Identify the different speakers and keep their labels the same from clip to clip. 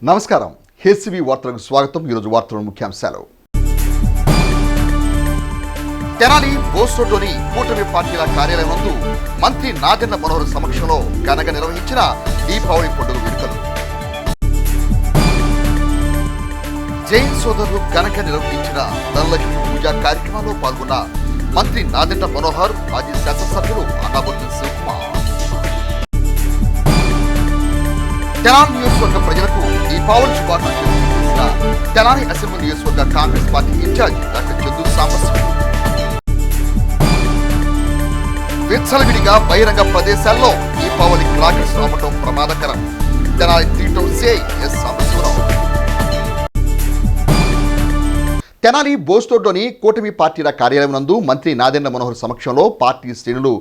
Speaker 1: నమస్కారం. హెచ్సివి వార్తలకు స్వాగతం. ఈరోజు వార్తల ముఖ్యాంశాలు. తెనాలి బోస్ రోడ్లోని కూటమి పార్టీల కార్యాలయం నందు మంత్రి నాదెండ్ల మనోహర్ సమక్షంలో ఘనంగా నిర్వహించిన దీపావళి పండుగ వేడుకలు. జైన్ సోదరులు ఘనంగా నిర్వహించిన ధనలక్ష్మి పూజా కార్యక్రమంలో పాల్గొన్న మంత్రి నాదెండ్ల మనోహర్, మాజీ శాసనసభ్యులు అన్నాబత్తుల శివకుమార్. తెనాలి నియోజకవర్గ ప్రజలకు దీపావళి శుభాకాంక్షలు తెలియజేసిన తెనాలి అసెంబ్లీ నియోజకవర్గ Congress party incharge doctor Chandu Sambasivarao. విచ్చలవిడిగా బహిరంగ ప్రదేశాల్లో దీపావళి క్రాకర్స్ అమ్మటం ప్రమాదకరం. Tenali 3 town CI S Sambasivarao. Tenali Bose రోడ్లోని కూటమి పార్టీల కార్యాలయం నందు మంత్రి నాదెండ్ల మనోహర్ సమక్షంలో పార్టీ శ్రేణులు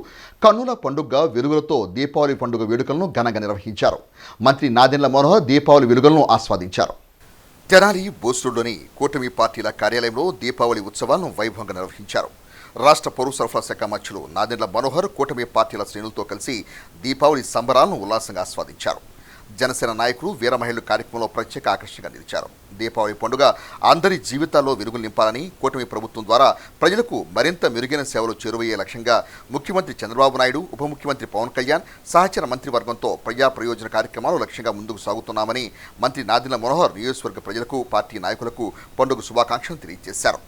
Speaker 1: కన్నుల పండుగ వెలుగులతో దీపావళి పండుగ వేడుకలను ఘనంగా నిర్వహించారు. మంత్రి నాదెండ్ల మనోహర్ దీపావళి వెలుగులను ఆస్వాదించారు. తెనాలి బోస్ రోడ్లోని కూటమి పార్టీల కార్యాలయంలో దీపావళి ఉత్సవాలను వైభవంగా నిర్వహించారు. రాష్ట్ర పౌర సరఫరా శాఖ మంత్రులు నాదెండ్ల మనోహర్ కూటమి పార్టీల శ్రేణులతో కలిసి దీపావళి సంబరాలను ఉల్లాసంగా ఆస్వాదించారు. జనసేన నాయకులు వీరమహిళలు కార్యక్రమంలో ప్రత్యేక ఆకర్షణగా నిలిచారు. దీపావళి పండుగ అందరి జీవితాల్లో వెలుగులు నింపాలని, కూటమి ప్రభుత్వం ద్వారా ప్రజలకు మరింత మెరుగైన సేవలు చేరువయ్యే లక్ష్యంగా ముఖ్యమంత్రి చంద్రబాబు నాయుడు, ఉప ముఖ్యమంత్రి పవన్ కళ్యాణ్ సహచర మంత్రివర్గంతో ప్రజా ప్రయోజన కార్యక్రమాలు లక్ష్యంగా ముందుకు సాగుతున్నామని మంత్రి నాదెండ్ల మనోహర్ నియోజకవర్గ ప్రజలకు, పార్టీ నాయకులకు పండుగ శుభాకాంక్షలు తెలియజేశారు.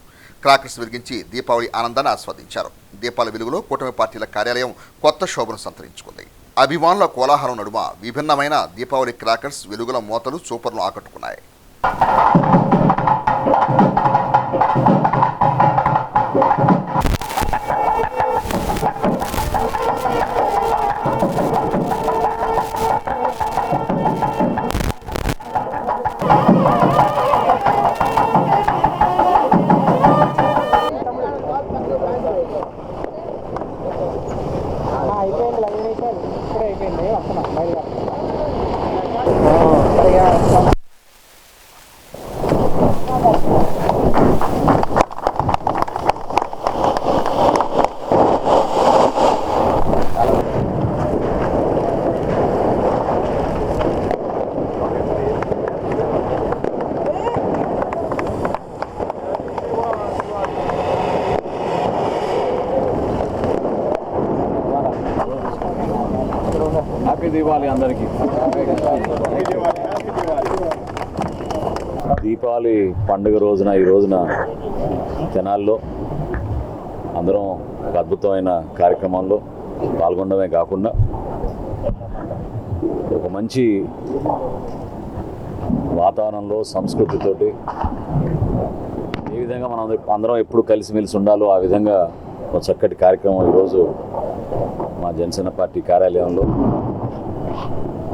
Speaker 1: క్రాకర్స్ వెలిగించి దీపావళి ఆనందాన్ని ఆస్వాదించారు. దీపాల వెలుగులో కూటమి పార్టీల కార్యాలయం కొత్త శోభను సంతరించుకుంది. అభిమానుల కోలాహలం నడుమ విభిన్నమైన దీపావళి క్రాకర్స్ వెలుగుల మోతలు సూపర్ను ఆకట్టుకున్నాయి.
Speaker 2: దీపావళి అందరికీ. దీపావళి పండుగ రోజున ఈ రోజున తెనాల్లో అందరం ఒక అద్భుతమైన కార్యక్రమంలో పాల్గొనడమే కాకుండా ఒక మంచి వాతావరణంలో సంస్కృతితోటి ఏ విధంగా మనం అందరం ఎప్పుడు కలిసిమెలిసి ఉండాలో ఆ విధంగా ఒక చక్కటి కార్యక్రమం ఈరోజు మా జనసేన పార్టీ కార్యాలయంలో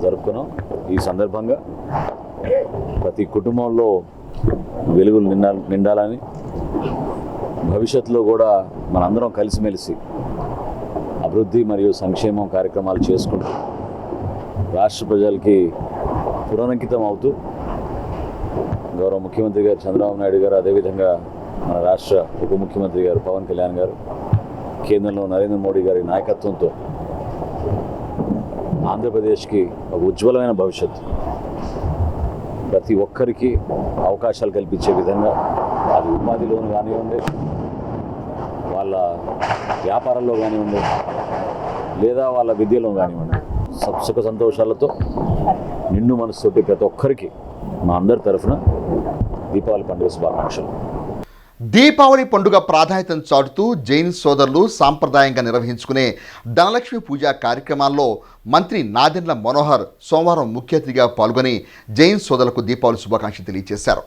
Speaker 2: జరుపుకున్నాం. ఈ సందర్భంగా ప్రతి కుటుంబంలో వెలుగులు నిండాలని, భవిష్యత్తులో కూడా మనందరం కలిసిమెలిసి అభివృద్ధి మరియు సంక్షేమం కార్యక్రమాలు చేసుకుంటూ రాష్ట్ర ప్రజలకి పునరంకితం అవుతూ గౌరవ ముఖ్యమంత్రి గారు చంద్రబాబు నాయుడు గారు, అదేవిధంగా మన రాష్ట్ర ఉప ముఖ్యమంత్రి గారు పవన్ కళ్యాణ్ గారు, కేంద్రంలో నరేంద్ర మోడీ గారి నాయకత్వంతో ఆంధ్రప్రదేశ్కి ఒక ఉజ్వలమైన భవిష్యత్తు, ప్రతి ఒక్కరికి అవకాశాలు కల్పించే విధంగా, అది ఉపాధిలోను కానివ్వండి, వాళ్ళ వ్యాపారంలో కానివ్వండి, లేదా వాళ్ళ విద్యలో కానివ్వండి, సుఖ సంతోషాలతో నిండు మనసుతోటి ప్రతి ఒక్కరికి మా అందరి తరఫున దీపావళి పండుగ శుభాకాంక్షలు.
Speaker 1: దీపావళి పండుగ ప్రాధాన్యతను చాటుతూ జైన్ సోదరులు సాంప్రదాయంగా నిర్వహించుకునే ధనలక్ష్మి పూజా కార్యక్రమాల్లో మంత్రి నాదెండ్ల మనోహర్ సోమవారం ముఖ్య అతిథిగా పాల్గొని జైన్ సోదరులకు దీపావళి శుభాకాంక్షలు తెలియజేశారు.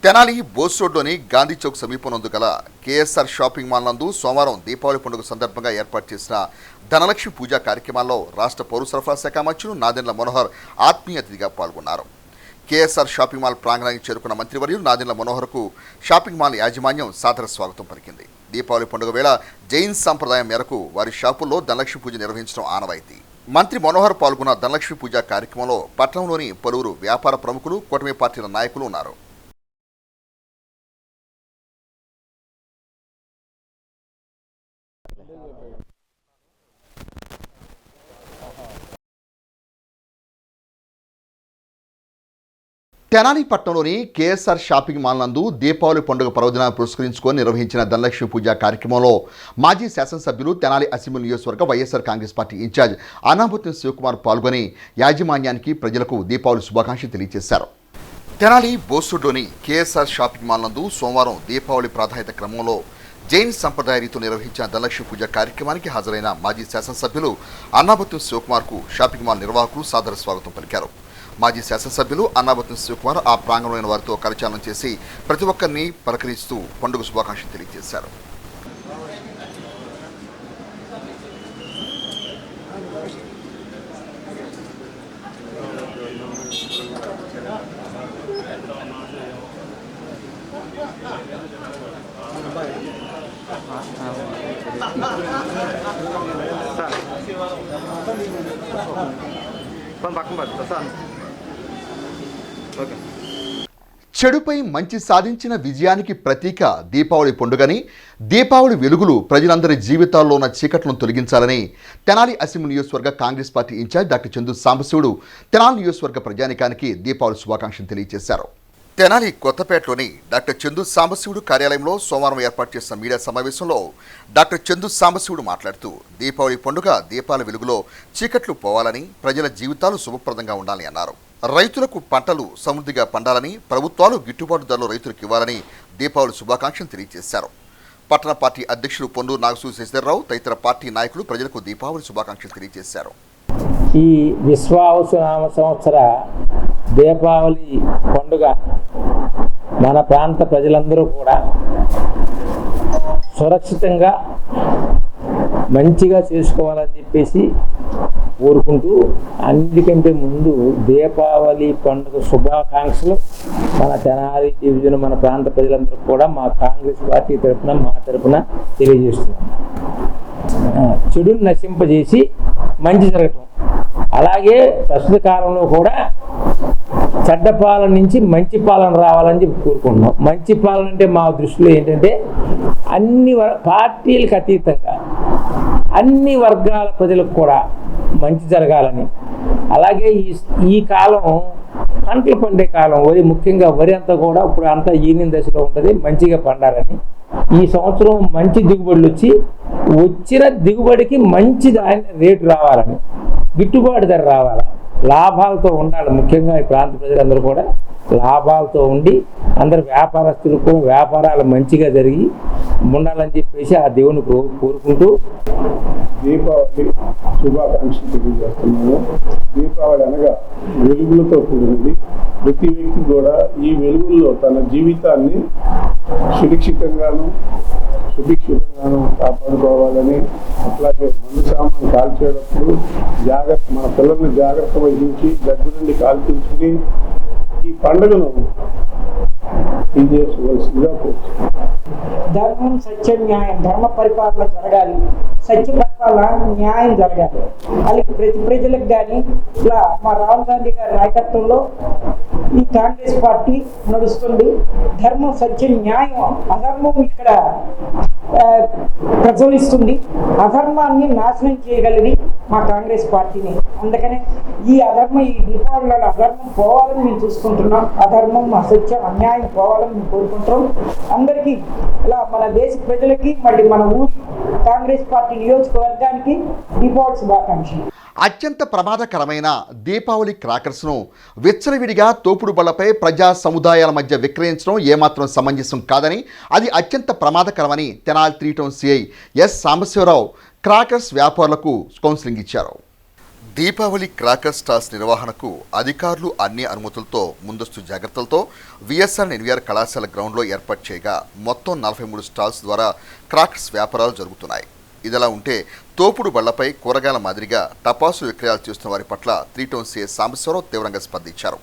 Speaker 1: తెనాలి బోస్ రోడ్లోని గాంధీ చౌక్ సమీపనందు గల కేఎస్ఆర్ షాపింగ్ మాల్ నందు సోమవారం దీపావళి పండుగ సందర్భంగా ఏర్పాటు చేసిన ధనలక్ష్మి పూజా కార్యక్రమాల్లో రాష్ట్ర పౌర సరఫరా శాఖ మంత్రులు నాదెండ్ల మనోహర్ ఆత్మీయ అతిథిగా పాల్గొన్నారు. కేఎస్ఆర్ షాపింగ్ మాల్ ప్రాంగణానికి చేరుకున్న మంత్రివర్యులు నాదెండ్ల మనోహర్కు షాపింగ్ మాల్ యాజమాన్యం సాదర స్వాగతం పలికింది. దీపావళి పండుగ వేళ జైన్ సంప్రదాయం మేరకు వారి షాపుల్లో ధనలక్ష్మి పూజ నిర్వహించడం ఆనవాయితీ. మంత్రి మనోహర్ పాల్గొన్న ధనలక్ష్మి పూజా కార్యక్రమంలో పట్టణంలోని పలువురు వ్యాపార ప్రముఖులు, కూటమి పార్టీల నాయకులు ఉన్నారు. తెనాలి పట్టణంలోని కేఎస్ఆర్ షాపింగ్ మాల్ నందు దీపావళి పండుగ పర్వదినాన్ని పురస్కరించుకొని నిర్వహించిన ధనలక్ష్మి పూజ కార్యక్రమంలో మాజీ శాసనసభ్యులు తెనాలి అసెంబ్లీ నియోజకవర్గ వైఎస్ఆర్ కాంగ్రెస్ పార్టీ ఇన్ఛార్జ్ అనాబుద్దీన్ శివకుమార్ పాల్గొని యాజమాన్యానికి ప్రజలకు దీపావళి శుభాకాంక్షలు తెలియజేశారు. తెనాలి బోస్టూడ్లోని కేఎస్ఆర్ షాపింగ్ మాల్ నందు సోమవారం దీపావళి ప్రాధాన్యత క్రమంలో జైన్ సంప్రదాయ రీతిలో నిర్వహించిన ధనలక్ష్మి పూజ కార్యక్రమానికి హాజరైన మాజీ శాసనసభ్యులు అనాబుద్దీన్ శివకుమార్కు షాపింగ్ మాల్ నిర్వాహకులు సాదర స్వాగతం పలికారు. మాజీ శాసనసభ్యులు అనాబుద్దీన్ శివకుమార్ ఆ ప్రాంగణంలోని వారితో కరచాలనం చేసి ప్రతి ఒక్కరిని పలకరిస్తూ పండుగ శుభాకాంక్షలు తెలియజేశారు. చెడుపై మంచి సాధించిన విజయానికి ప్రతీక దీపావళి పండుగని, దీపావళి వెలుగులు ప్రజలందరి జీవితాల్లో ఉన్న చీకట్లను తొలగించాలని తెనాలి అసెంబ్లీ నియోజకవర్గ Congress party incharge doctor Chandu Sambasivudu Tenali నియోజకవర్గ ప్రజానికానికి దీపావళి శుభాకాంక్షలు తెలియజేశారు. తెనాలి కొత్తపేటలోని డాక్టర్ చందు సాంబశివుడు కార్యాలయంలో సోమవారం ఏర్పాటు చేసిన మీడియా సమావేశంలో డాక్టర్ చందు సాంబశివుడు మాట్లాడుతూ దీపావళి పండుగ దీపాల వెలుగులో చీకట్లు పోవాలని, ప్రజల జీవితాలు శుభప్రదంగా ఉండాలని అన్నారు. రైతులకు పంటలు సమృద్ధిగా పండాలని, ప్రభుత్వాలు గిట్టుబాటు ధరలు రైతులకు ఇవ్వాలని దీపావళి శుభాకాంక్షలు తెలియజేశారు. పట్టణ పార్టీ అధ్యక్షులు పొన్నూరు నాగసూరి శశిధర్రావు తదితర పార్టీ నాయకులు ప్రజలకు దీపావళి శుభాకాంక్షలు తెలియజేశారు.
Speaker 3: ఈ విశ్వావసునామ సంవత్సర దీపావళి పండుగ మన ప్రాంత ప్రజలందరూ కూడా సురక్షితంగా మంచిగా చేసుకోవాలని చెప్పేసి కోరుకుంటూ, అందుకంటే ముందు దీపావళి పండుగ శుభాకాంక్షలు మన తెనాలి డివిజన్ మన ప్రాంత ప్రజలందరూ కూడా మా కాంగ్రెస్ పార్టీ తరఫున మా తరఫున తెలియజేస్తున్నాం. చెడుని నశింపజేసి మంచి జరగటం, అలాగే ప్రస్తుత కాలంలో కూడా చెడ్డ పాలన నుంచి మంచి పాలన రావాలని చెప్పి కోరుకుంటున్నాం. మంచి పాలన అంటే మా దృష్టిలో ఏంటంటే అన్ని పార్టీలకు అతీతంగా అన్ని వర్గాల ప్రజలకు కూడా మంచి జరగాలని, అలాగే ఈ కాలం పంటలు పండే కాలం, వరి ముఖ్యంగా వరి అంతా కూడా ఇప్పుడు అంతా ఈనిన దశలో ఉంటుంది, మంచిగా పండాలని, ఈ సంవత్సరం మంచి దిగుబడులు వచ్చిన దిగుబడికి మంచి రేటు రావాలని, గిట్టుబాటు ధర రావాలి, లాభాలతో ఉండాలి. ముఖ్యంగా ఈ ప్రాంత ప్రజలందరూ కూడా లాభాలతో ఉండి అందరు వ్యాపారస్తులు కూడా వ్యాపారాలు మంచిగా జరిగి ఉండాలని చెప్పేసి ఆ దేవుని కోరుకుంటూ
Speaker 4: దీపావళి శుభాకాంక్షలు తెలియజేస్తున్నాము. దీపావళి అనగా వెలుగులతో కూడినది. ప్రతి వ్యక్తి కూడా ఈ వెలుగుల్లో తన జీవితాన్ని సురక్షితంగాను సుభిక్షితంగాను కాపాడుకోవాలని, అట్లాగే మందు సామాను కాల్చేటప్పుడు మన పిల్లల్ని జాగ్రత్త వహించి దగ్గర నుండి కాల్పించుకుని ఈ పండుగను చేసుకోవాల్సిందిగా కోరుతున్నాను.
Speaker 5: ధర్మం, సత్యం, న్యాయం, ధర్మ పరిపాలన జరగాలి, సత్య పరిపాలన, న్యాయం జరగాలి. అలాగే ప్రతి ప్రజలకు కానీ ఇలా మా రాహుల్ గాంధీ గారి నాయకత్వంలో ఈ కాంగ్రెస్ పార్టీ నడుస్తుంది. ధర్మం, సత్యం, న్యాయం, అధర్మం ఇక్కడ ప్రజ్వలిస్తుంది. అధర్మాన్ని నాశనం చేయగలిగి మా కాంగ్రెస్ పార్టీని. అందుకనే ఈ దీపావళిలో అధర్మం పోవాలని మేము చూసుకుంటున్నాం. అధర్మం, అసత్యం, అన్యాయం పోవాలని మేము కోరుకుంటున్నాం. అందరికీ ఇలా మన దేశ ప్రజలకి, మళ్ళీ మన ఊరి కాంగ్రెస్ పార్టీ నియోజకవర్గానికి దీపావళి శుభాకాంక్షలు.
Speaker 1: అత్యంత ప్రమాదకరమైన దీపావళి క్రాకర్స్ను విచ్చలవిడిగా తోపుడు బళ్లపై ప్రజా సముదాయాల మధ్య విక్రయించడం ఏమాత్రం సమంజసం కాదని, అది అత్యంత ప్రమాదకరమని Tenali 3 town CI S Sambasivarao crackers వ్యాపారులకు కౌన్సిలింగ్ ఇచ్చారు. దీపావళి క్రాకర్ స్టాల్స్ నిర్వహణకు అధికారులు అన్ని అనుమతులతో ముందస్తు జాగ్రత్తలతో విఎస్ఆర్ ఎన్వీఆర్ కళాశాల గ్రౌండ్లో ఏర్పాటు చేయగా మొత్తం 43 స్టాల్స్ ద్వారా క్రాకర్స్ వ్యాపారాలు జరుగుతున్నాయి. ఇదిలా ఉంటే తోపుడు బళ్లపై కూరగాయల మాదిరిగా టపాసులు విక్రయాలు చేస్తున్న వారి పట్ల 3 టౌన్ సిఐ సాంబశివరావు తీవ్రంగా స్పందించారు.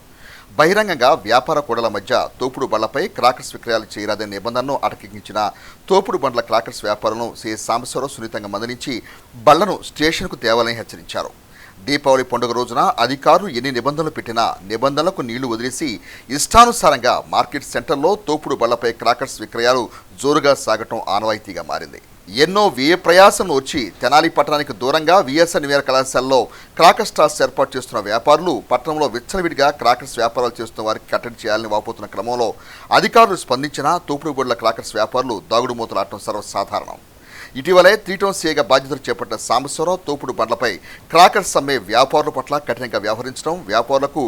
Speaker 1: బహిరంగంగా వ్యాపార కూడల మధ్య తోపుడు బళ్లపై క్రాకర్స్ విక్రయాలు చేయరాదనే నిబంధనను అటకెక్కించిన తోపుడు బండ్ల క్రాకర్స్ వ్యాపారులను సిఐ సాంబశివరావు సున్నితంగా మందలించి బళ్లను స్టేషన్కు తేవాలని హెచ్చరించారు. దీపావళి పండుగ రోజున అధికారులు ఎన్ని నిబంధనలు పెట్టినా నిబంధనలకు నీళ్లు వదిలేసి ఇష్టానుసారంగా మార్కెట్ సెంటర్లో తోపుడు బళ్లపై క్రాకర్స్ విక్రయాలు జోరుగా సాగటం ఆనవాయితీగా మారింది. ఎన్నో వ్యయ ప్రయాసం వచ్చి తెనాలి పట్టణానికి దూరంగా విఎస్ఎన్ జూనియర్ కళాశాలలో క్రాకర్ స్టాల్స్ ఏర్పాటు చేస్తున్న వ్యాపారులు పట్టణంలో విచ్చలవిడిగా క్రాకర్స్ వ్యాపారాలు చేస్తున్న వారికి కట్టడి చేయాలని వాపోతున్న క్రమంలో అధికారులు స్పందించిన తూపుడుగొడ్ల క్రాకర్స్ వ్యాపారులు దాగుడుమూతలాడటం సర్వసాధారణం. ఇటీవలే 3 టౌన్ సీఐగా బాధ్యతలు చేపట్టిన సాంబశివరావు తోపుడు బండ్లపై క్రాకర్స్ అమ్మే వ్యాపారుల పట్ల కఠినంగా వ్యవహరించడం వ్యాపారులకు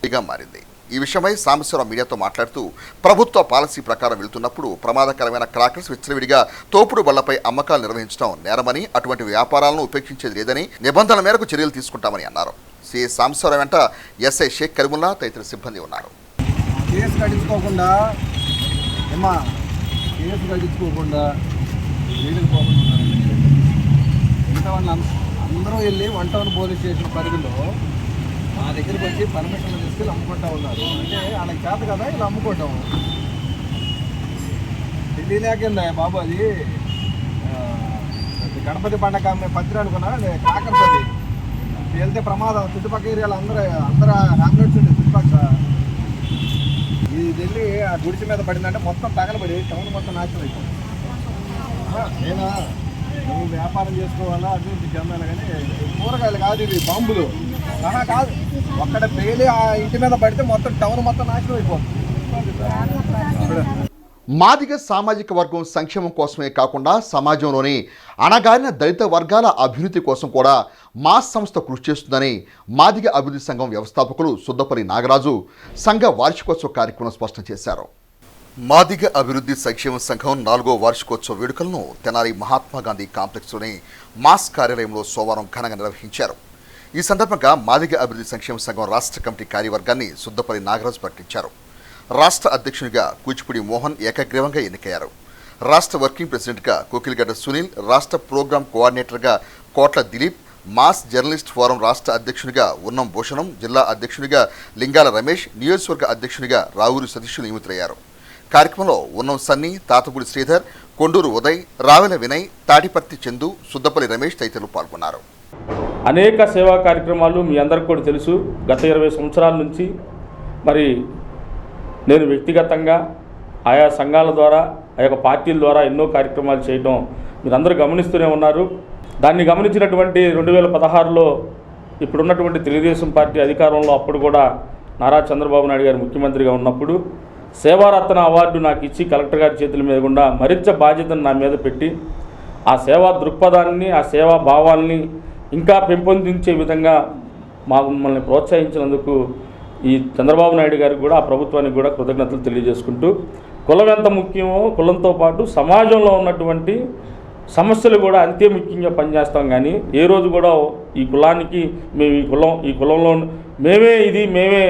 Speaker 1: ఇగా మారింది. ఈ విషయమై సాంబశివరావు మీడియాతో మాట్లాడుతూ ప్రభుత్వ పాలసీ ప్రకారం వెళ్తున్నప్పుడు ప్రమాదకరమైన క్రాకర్స్ విచ్చలవిడిగా తోపుడు బళ్లపై అమ్మకాలు నిర్వహించడం నేరమని, అటువంటి వ్యాపారాలను ఉపేక్షించేది లేదని, నిబంధనల మేరకు చర్యలు తీసుకుంటామని అన్నారు. సిఐ సాంబశివరావు వెంట ఎస్ఐ షేక్ కరీముల్లా తదితర సిబ్బంది ఉన్నారు.
Speaker 6: కేసు కట్టించుకోకుండా జైలుకు పోకుండా ఉన్నారండి. మిగతా వాళ్ళు అందరూ వెళ్ళి 1 టౌన్ పోలీస్ స్టేషన్ పరిధిలో మా దగ్గరికి వచ్చి పర్మిషన్లు తీసుకెళ్ళి అమ్ముకుంటా ఉన్నారు. అంటే వాళ్ళకి చేత కదా ఇలా అమ్ముకోవటం తెలియలేకిందా బాబు. అది గణపతి పండగ పత్రి అనుకున్నా క్రాకర్స్. అది వెళ్తే ప్రమాదం. చుట్టుపక్కల ఏరియాలో అందరూ హ్యామ్లెట్స్ ఉండే చుట్టుపక్కల. ఇది వెళ్ళి ఆ గుడిసి మీద పడిందంటే మొత్తం తగలబడి టౌన్ మొత్తం నాశనం అయిపోయింది. నేనా నువ్వు వ్యాపారం చేసుకోవాలా అభివృద్ధి చెందాలి, కానీ కూరగాయలు కాదు, ఇవి బాంబులు కాదు. ఒక్కడ పేలి ఆ ఇంటి మీద పడితే మొత్తం టౌన్ మొత్తం నాశనం అయిపోతుంది.
Speaker 1: మాదిగ సామాజిక వర్గం సంక్షేమం కోసమే కాకుండా సమాజంలోని అణగారిన దళిత వర్గాల అభివృద్ధి కోసం కూడా మాస్ సంస్థ కృషి చేస్తుందని మాదిగ అభివృద్ధి సంఘం వ్యవస్థాపకులు సుద్దపల్లి నాగరాజు సంఘ వార్షికోత్సవ కార్యక్రమం స్పష్టం చేశారు. మాదిగ అభివృద్ధి సంక్షేమ సంఘం 4వ వార్షికోత్సవ వేడుకలను తెనాలి మహాత్మాగాంధీ కాంప్లెక్స్లోని మాస్ కార్యాలయంలో సోమవారం ఘనంగా నిర్వహించారు. ఈ సందర్భంగా మాదిగ అభివృద్ధి సంక్షేమ సంఘం రాష్ట్ర కమిటీ కార్యవర్గాన్ని సుద్దపల్లి నాగరాజు ప్రకటించారు. రాష్ట్ర అధ్యక్షునిగా కూచిపూడి మోహన్ ఏకగ్రీవంగా ఎన్నికయ్యారు. రాష్ట్ర వర్కింగ్ ప్రెసిడెంట్గా కోకిలగడ్డ సునీల్, రాష్ట్ర ప్రోగ్రాం కోఆర్డినేటర్గా కోట్ల దిలీప్, మాస్ జర్నలిస్ట్ ఫోరం రాష్ట్ర అధ్యక్షునిగా ఉన్నం భూషణం, జిల్లా అధ్యక్షునిగా లింగాల రమేష్, నియోజకవర్గ అధ్యక్షునిగా రావూరి సతీషులు నియమితులయ్యారు. కార్యక్రమంలో ఉన్నం సన్నీ, తాతపూడి శ్రీధర్, కొండూరు ఉదయ్, రావెల వినయ్, తాటిపర్తి చందు, సుద్దపల్లి రమేష్ తదితరులు పాల్గొన్నారు.
Speaker 7: అనేక సేవా కార్యక్రమాలు మీ అందరికీ కూడా తెలుసు. గత 20 సంవత్సరాల నుంచి మరి నేను వ్యక్తిగతంగా ఆయా సంఘాల ద్వారా, ఆ యొక్క పార్టీల ద్వారా ఎన్నో కార్యక్రమాలు చేయడం మీరందరూ గమనిస్తూనే ఉన్నారు. దాన్ని గమనించినటువంటి 2016లో ఇప్పుడున్నటువంటి తెలుగుదేశం పార్టీ అధికారంలో అప్పుడు కూడా నారా చంద్రబాబు నాయుడు గారు ముఖ్యమంత్రిగా ఉన్నప్పుడు సేవారత్న అవార్డు నాకు ఇచ్చి కలెక్టర్ గారి చేతుల మీద గుండా మరింత బాధ్యతను నా మీద పెట్టి ఆ సేవా దృక్పథాన్ని, ఆ సేవా భావాల్ని ఇంకా పెంపొందించే విధంగా మమ్మల్ని ప్రోత్సహించినందుకు ఈ చంద్రబాబు నాయుడు గారికి కూడా, ఆ ప్రభుత్వానికి కూడా కృతజ్ఞతలు తెలియజేసుకుంటూ, కులం ఎంత ముఖ్యమో కులంతో పాటు సమాజంలో ఉన్నటువంటి సమస్యలు కూడా అంతే ముఖ్యంగా పనిచేస్తాం. కానీ ఏ రోజు కూడా ఈ కులానికి మేము ఈ కులంలో మేమే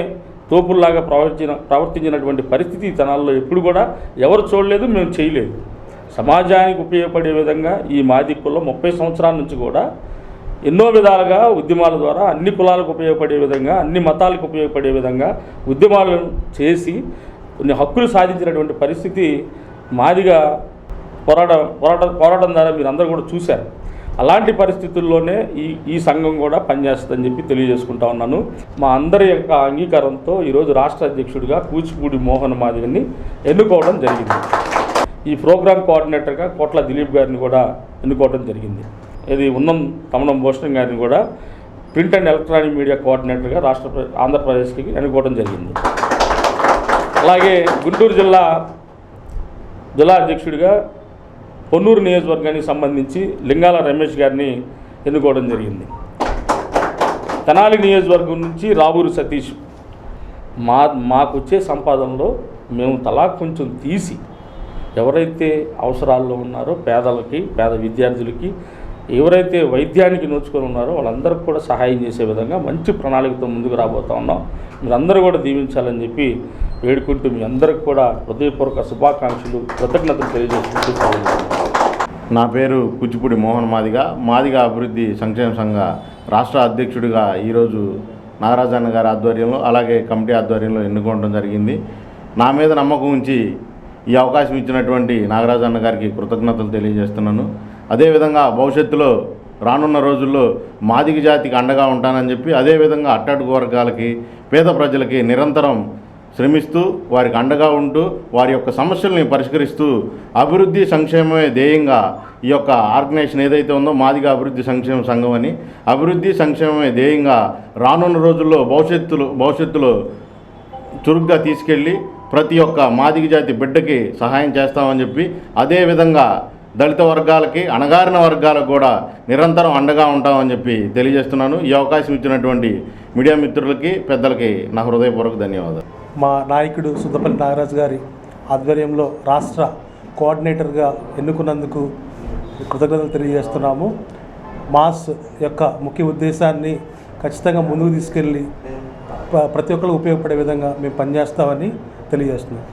Speaker 7: తోపుల్లాగా ప్రవర్తించినటువంటి పరిస్థితి తెనాల్లో ఎప్పుడు కూడా ఎవరు చూడలేదు, మేము చేయలేదు. సమాజానికి ఉపయోగపడే విధంగా ఈ మాది కులం 30 సంవత్సరాల నుంచి కూడా ఎన్నో విధాలుగా ఉద్యమాల ద్వారా అన్ని కులాలకు ఉపయోగపడే విధంగా, అన్ని మతాలకు ఉపయోగపడే విధంగా ఉద్యమాలను చేసి కొన్ని హక్కులు సాధించినటువంటి పరిస్థితి మాదిగా పోరాటం ద్వారా మీరు అందరూ కూడా చూశారు. అలాంటి పరిస్థితుల్లోనే ఈ సంఘం కూడా పనిచేస్తుందని చెప్పి తెలియజేసుకుంటా ఉన్నాను. మా అందరి యొక్క అంగీకారంతో ఈరోజు రాష్ట్ర అధ్యక్షుడిగా కూచిపూడి మోహన్ మాదిగని ఎన్నుకోవడం జరిగింది. ఈ ప్రోగ్రాం కోఆర్డినేటర్గా కోట్ల దిలీప్ గారిని కూడా ఎన్నుకోవడం జరిగింది. ఇది ఉన్నం భూషణం గారిని కూడా ప్రింట్ అండ్ ఎలక్ట్రానిక్ మీడియా కోఆర్డినేటర్గా ఆంధ్రప్రదేశ్కి ఎన్నుకోవడం జరిగింది. అలాగే గుంటూరు జిల్లా అధ్యక్షుడిగా పొన్నూరు నియోజకవర్గానికి సంబంధించి లింగాల రమేష్ గారిని ఎన్నుకోవడం జరిగింది. తెనాలి నియోజకవర్గం నుంచి రావూరి సతీష్. మాకు వచ్చే సంపాదనలో మేము తలా కొంచెం తీసి ఎవరైతే అవసరాల్లో ఉన్నారో పేదలకి, పేద విద్యార్థులకి, ఎవరైతే వైద్యానికి నోచుకొని ఉన్నారో వాళ్ళందరికీ కూడా సహాయం చేసే విధంగా మంచి ప్రణాళికతో ముందుకు రాబోతా ఉన్నాం. మీరందరూ కూడా దీవించాలని చెప్పి వేడుకుంటూ మీ అందరికి కూడా హృదయపూర్వక శుభాకాంక్షలు, కృతజ్ఞతలు తెలియజేసుకుంటూ.
Speaker 8: నా పేరు కూచిపూడి మోహన్ మాదిగ అభివృద్ధి సంక్షేమ సంఘ రాష్ట్ర అధ్యక్షుడిగా ఈరోజు నాగరాజన్న గారి ఆధ్వర్యంలో, అలాగే కమిటీ ఆధ్వర్యంలో ఎన్నుకోవడం జరిగింది. నా మీద నమ్మకం ఉంచి ఈ అవకాశం ఇచ్చినటువంటి నాగరాజన్న గారికి కృతజ్ఞతలు తెలియజేస్తున్నాను. అదేవిధంగా భవిష్యత్తులో రానున్న రోజుల్లో మాదిగ జాతికి అండగా ఉంటానని చెప్పి, అదేవిధంగా అట్టడుగు వర్గాలకి, పేద ప్రజలకి నిరంతరం శ్రమిస్తూ వారికి అండగా ఉంటూ వారి యొక్క సమస్యల్ని పరిష్కరిస్తూ అభివృద్ధి సంక్షేమమే ధ్యేయంగా ఈ యొక్క ఆర్గనైజేషన్ ఏదైతే ఉందో మాదిగ అభివృద్ధి సంక్షేమ సంఘం అని అభివృద్ధి సంక్షేమమే ధ్యేయంగా రానున్న రోజుల్లో భవిష్యత్తులో చురుగ్గా తీసుకెళ్ళి ప్రతి ఒక్క మాదిగ జాతి బిడ్డకి సహాయం చేస్తామని చెప్పి అదేవిధంగా దళిత వర్గాలకి అణగారిన వర్గాలకు కూడా నిరంతరం అండగా ఉంటామని చెప్పి తెలియజేస్తున్నాను. ఈ అవకాశం ఇచ్చినటువంటి మీడియా మిత్రులకి పెద్దలకి నా హృదయపూర్వక ధన్యవాదాలు.
Speaker 9: మా నాయకుడు సుద్దపల్లి నాగరాజు గారి ఆధ్వర్యంలో రాష్ట్ర కోఆర్డినేటర్గా ఎన్నుకున్నందుకు కృతజ్ఞతలు తెలియజేస్తున్నాము. మాస్ యొక్క ముఖ్య ఉద్దేశాన్ని ఖచ్చితంగా ముందుకు తీసుకెళ్ళి ప్రతి ఒక్కరికి ఉపయోగపడే విధంగా మేము పనిచేస్తామని తెలియజేస్తున్నాం.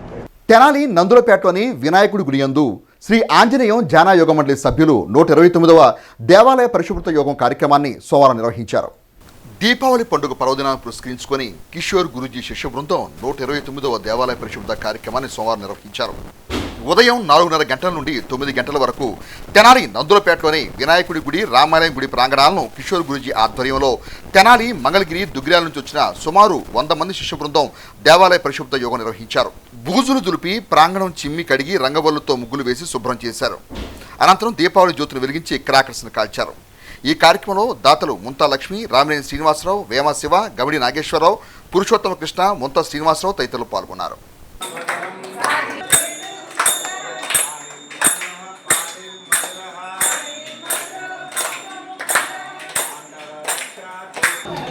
Speaker 1: తెనాలి నందులపేటలోని వినాయకుడి గుడి యందు శ్రీ ఆంజనేయం జానా యోగ మండలి సభ్యులు 129వ దేవాలయ పరిశుభ్రత యోగం కార్యక్రమాన్ని సోమవారం నిర్వహించారు. దీపావళి పండుగ పర్వదినాన్ని పురస్కరించుకొని కిషోర్ గురూజీ శిష్య బృందం 129వ దేవాలయ పరిశుభ్రత కార్యక్రమాన్ని సోమవారం నిర్వహించారు. ఉదయం 4:30 గంటల నుండి 9 గంటల వరకు తెనాలి నందులపేటలోని వినాయకుడి గుడి, రామాలయం గుడి ప్రాంగణాలను కిషోర్ గురూజీ ఆధ్వర్యంలో తెనాలి, మంగళగిరి, దుగ్గిరాల నుంచి వచ్చిన సుమారు 100 మంది శిష్య బృందం దేవాలయ పరిశుభ్రత యోగం నిర్వహించారు. బూజులు దులిపి ప్రాంగణం చిమ్మి కడిగి రంగవల్లుతో ముగ్గులు వేసి శుభ్రం చేశారు. అనంతరం దీపావళి జ్యోతిని వెలిగించి క్రాకర్స్ను కాల్చారు. ఈ కార్యక్రమంలో దాతలు ముంతా లక్ష్మి, రామినేని శ్రీనివాసరావు, వేమ శివ, గమిడి నాగేశ్వరరావు, పురుషోత్తమ కృష్ణ, ముంతా శ్రీనివాసరావు తదితరులు పాల్గొన్నారు.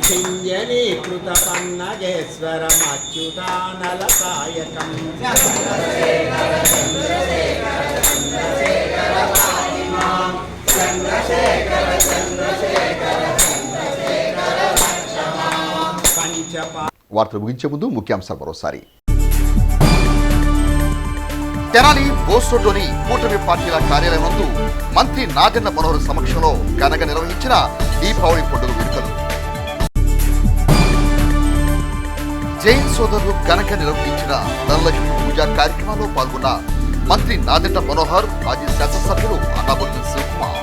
Speaker 10: సింజనీకృత పన్నగేశ్వరమచ్యుతానలసాయకం
Speaker 1: వార్తలు ముగించే ముందు ముఖ్యాంశాలు మరోసారి. తెనాలి బోస్ రోడ్లోని కూటమి పార్టీల కార్యాలయం నందు మంత్రి నాదెండ్ల మనోహర్ సమక్షంలో ఘనంగా నిర్వహించిన దీపావళి పండుగ వేడుకలు. జైన్ సోదరులు ఘనంగా నిర్వహించిన ధనలక్ష్మి పూజా కార్యక్రమంలో పాల్గొన్న మంత్రి నాదెండ్ల మనోహర్, మాజీ శాసనసభ్యులు అన్నాబొత్తుల శివకుమార్.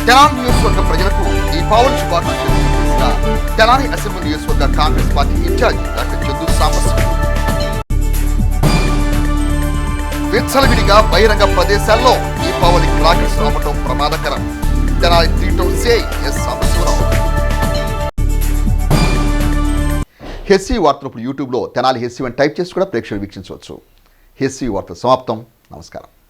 Speaker 1: తెనాలి నియోజకవర్గ ప్రజలకు దీపావళి శుభాకాంక్షలు తెలియజేసిన తెనాలి అసెంబ్లీ నియోజకవర్గ Congress party incharge doctor Chandu Sambasivarao. విచ్చలవిడిగా బహిరంగ ప్రదేశాల్లో దీపావళి క్రాకర్స్ అమ్మటం ప్రమాదకరం. Tenali 3 town CI S Sambasivarao. హెస్సీ వార్తలు ఇప్పుడు యూట్యూబ్లో తెనాలి హెస్సీ అని టైప్ చేసి కూడా ప్రేక్షకులు వీక్షించవచ్చు. హెస్సీ వార్తలు సమాప్తం. నమస్కారం.